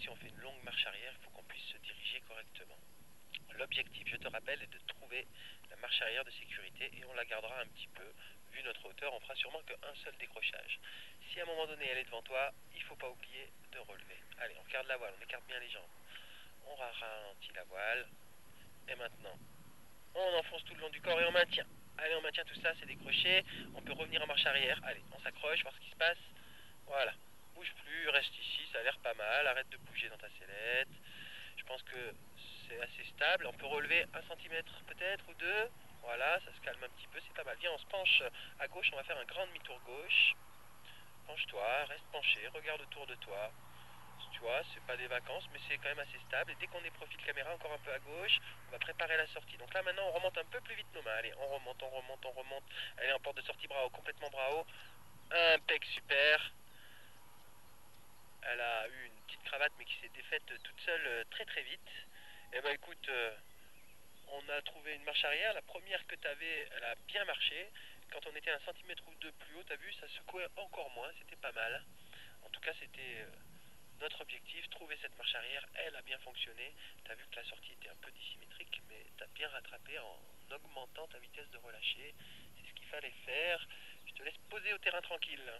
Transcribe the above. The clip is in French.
si on fait une longue marche arrière, il faut qu'on puisse se diriger correctement. L'objectif, je te rappelle, est de trouver la marche arrière de sécurité et on la gardera un petit peu. Vu notre hauteur, on fera sûrement qu'un seul décrochage. Si à un moment donné elle est devant toi, il ne faut pas oublier de relever. Allez, on regarde la voile, on écarte bien les jambes. On ralentit la voile. Et maintenant, on enfonce tout le long du corps et on maintient. Allez, on maintient tout ça, c'est décroché. On peut revenir en marche arrière. Allez, on s'accroche, voir ce qui se passe. Voilà. Bouge plus, reste ici, ça a l'air pas mal. Arrête de bouger dans ta sellette. Je pense que c'est assez stable. On peut relever 1 cm peut-être ou deux. Voilà, ça se calme un petit peu, c'est pas mal. Viens, on se penche à gauche, on va faire un grand demi-tour gauche. Penche-toi, reste penché, regarde autour de toi. Tu vois, c'est pas des vacances, mais c'est quand même assez stable. Et dès qu'on est profil caméra, encore un peu à gauche, on va préparer la sortie. Donc là, maintenant, on remonte un peu plus vite nos mains. Allez, on remonte, on remonte, on remonte. Allez, en porte de sortie bras haut, complètement bras haut. Impec, super. Elle a eu une petite cravate, mais qui s'est défaite toute seule très très vite. Et ben écoute, on a trouvé une marche arrière. La première que tu avais, elle a bien marché. Quand on était 1 cm ou 2 plus haut, tu as vu, ça secouait encore moins. C'était pas mal. En tout cas, c'était notre objectif, trouver cette marche arrière. Elle a bien fonctionné. Tu as vu que la sortie était un peu dissymétrique, mais tu as bien rattrapé en augmentant ta vitesse de relâcher. C'est ce qu'il fallait faire. Je te laisse poser au terrain tranquille.